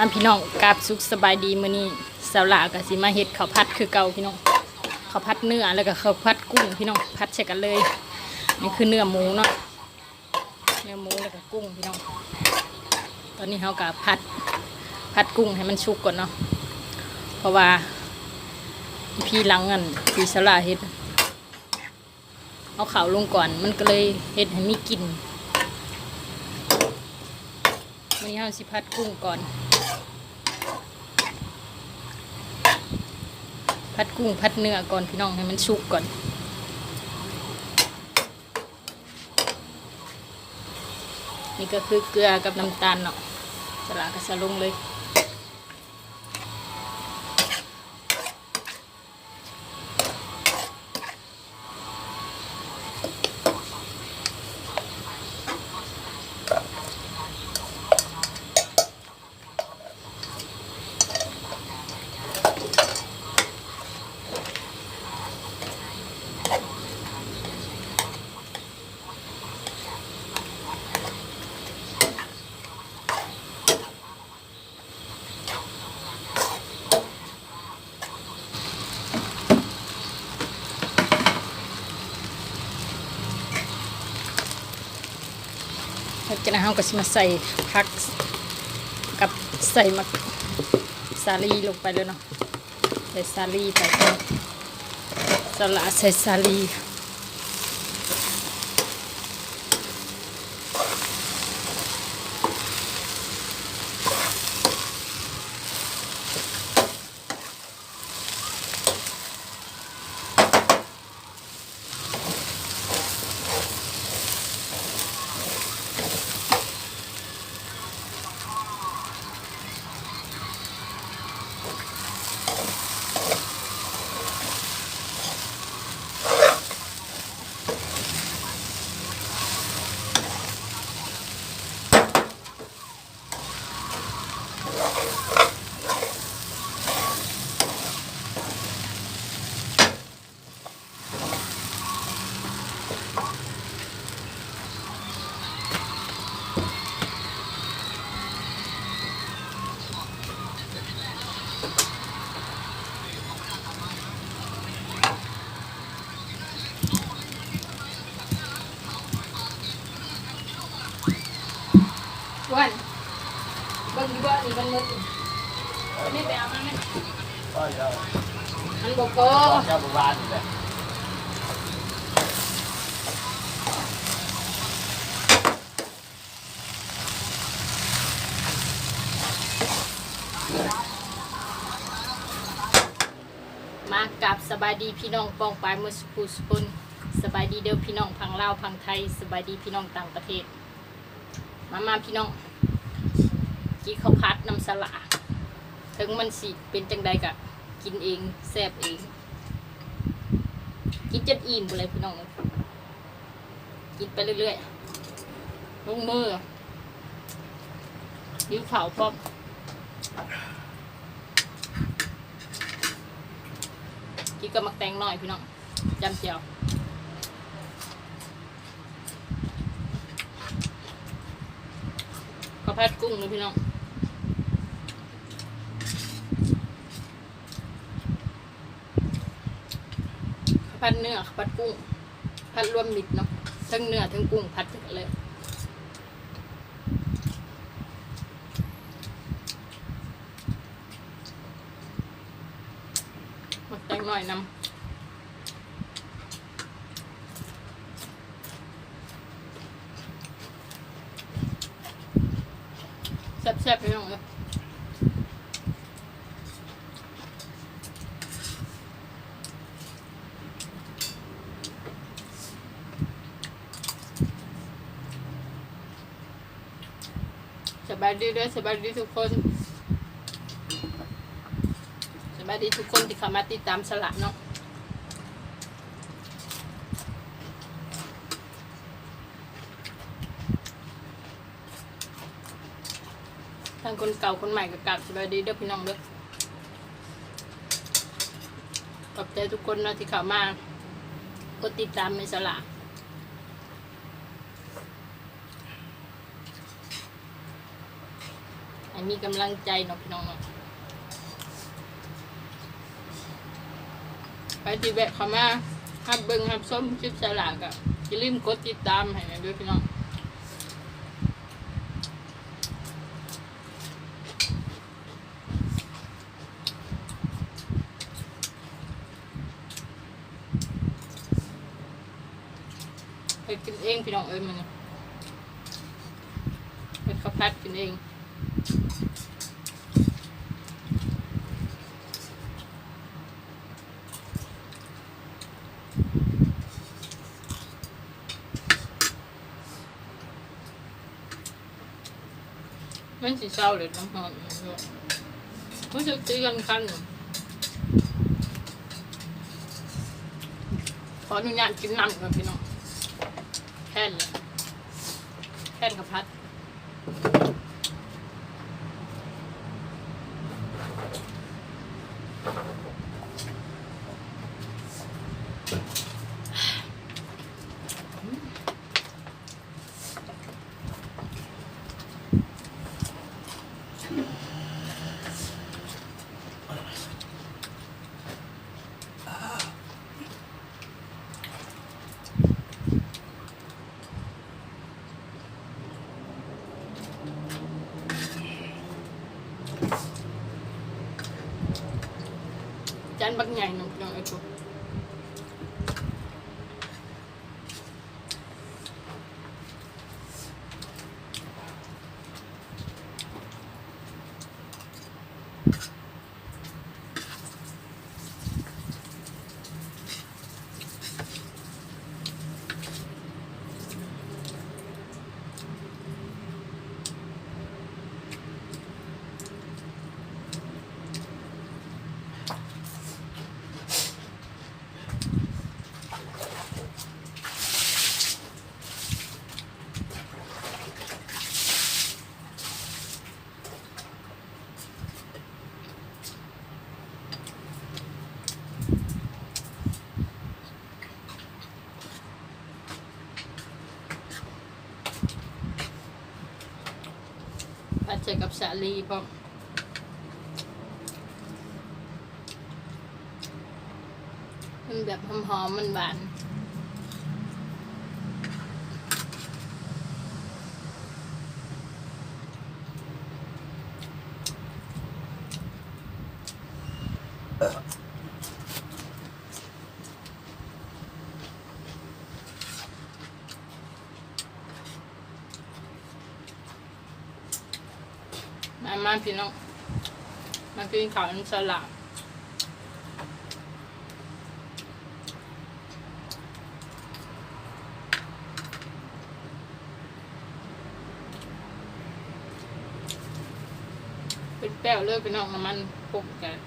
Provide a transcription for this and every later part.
มาพี่น้องกราบสุขสบายดีมื้อนี้สาวหลาก็สิมาเฮ็ดข้าวผัดคือเก่าพี่น้องข้าวผัดเนื้อแล้วก็ข้าวผัดกุ้งพี่น้องผัดใส่กันเลยนี่คือเนื้อหมูเนาะเนื้อหมูแล้วก็กุ้งพี่น้องตอนนี้เขาก็ผัดกุ้งให้มันสุกก่อนเนาะเพราะว่าพี่หลังอันพี่สาวหลาเฮ็ดเอาข้าวลงก่อนมันก็เลยเฮ็ดให้มีกลิ่นวันนี้เราสิผัดกุ้งก่อนผัดกุ้งผัดเนื้อก่อนพี่น้องให้มันสุกก่อนนี่ก็คือเกลือกับน้ำตาลเนาะสละก็จะลงเลยแล้วจากนั้นเราก็จะมาใส่ผักกับใส่มะสาลีลงไปเลยเนาะใส่สาลีไปก่อนสละใส่สาลีวันเบิ่งดีบ่นี่มันมืดนี่ไปเอามาไหมมันบอกก็เจ้าบุบานเลยมากับสบายดีพี่น้องปองปลายมือสุขุสุขุนสบายดีเด้อพี่น้องพังลาวพังไทยสบายดีพี่น้องต่างประเทศมาพี่น้องกินข้าวผัดน้ำสละถึงมันสิเป็นจังใดกะกินเองแซ่บเองกินจนอิ่มเลยพี่น้องกินไปเรื่อยๆลงมือยิ้วขาวพร้อมกินกับมักแตงหน่อยพี่น้องจำเจียวข้าวผัดกุ้งเลยพี่น้องข้าวผัดเนื้อข้าวผัดกุ้งผัดรวมมิตรเนาะทั้งเนื้อทั้งกุ้งผัดกันเลยมาแต่งหน่อยน้ำแซ่บๆพี่น้องเลยสบายดีด้วยสบายดีทุกคนสบายดีทุกคนที่เข้ามาติดตามสละเนาะทั้งคนเก่าคนใหม่กับกลับสบายดีเด้อพี่น้องเด้อขอบใจทุกคนเนาะที่เข้ามากดติดตามในสละ ใ ให้มีกำลังใจเนาะพี่น้องเนาะไปที่แวะเข้ามาหับเบิ่งหับส้มคลิปสลากอ่ะอย่าลืมกดติดตามให้แม่ด้วยพี่น้องไปกินเองพี่น้องมันเป็นข้าวผัดกินเองมันสิเศร้าเลยน้ำหอมรู้สึกตีกันคันขออนุญาตกินน้ำก่อนพี่น้องแค่นี้แค่ข้าวผัดจานบักใหญ่หนึ่งพี่น้องไอ้ตัวผัดใส่กับสาลีพร้อมมันแบบหอมๆมันหวานมาพี่น้องมากินข้าวน้ำสลัดเป็นแป้วเลยพี่น้องน้ำมันปุกกัน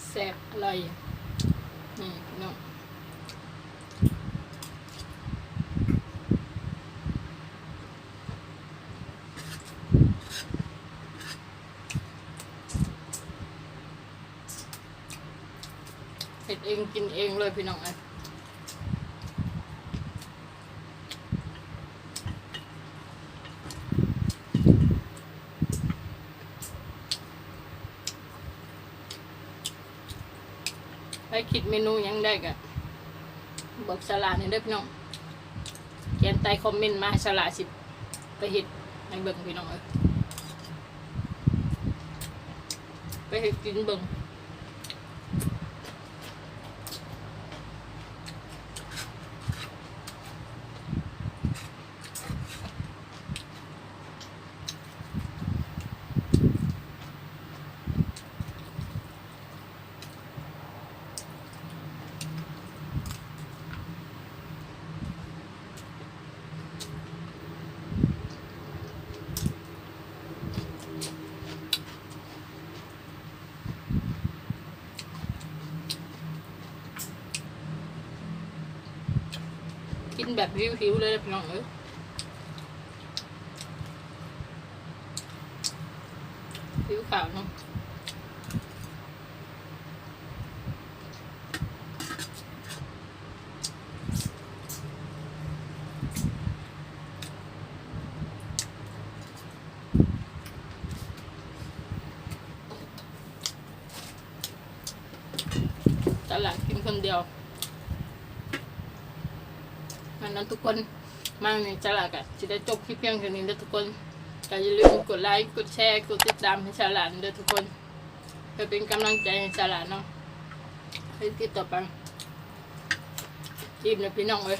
แซ่บอร่อยนี่พี่น้องเฮ็ดเองกินเองเลยพี่น้องไปคิดเมนูยังได้กะบอกสลัดนี่เด้อพี่น้อง เขียนใต้คอมเมนต์มาสละสิไปเฮ็ดในเบิ่งพี่น้องเอ้ยไปเฮ็ดกินเบิ่งกินแบบหิวๆเลยพี่น้องเอ้ยหิวข้าวเนาะตลาดกินคนเดียวนั้นทุกคนมาในตลาดกันจะได้จบคลิปเพียงแค่นี้เด้อทุกคนก็อย่าลืมกดไลค์กดแชร์กดติดตามให้ตลาดเด้อทุกคนเพื่อเป็นกำลังใจให้ตลาดเนาะให้คลิปต่อไปอิ่มเลยพี่น้องเอ้ย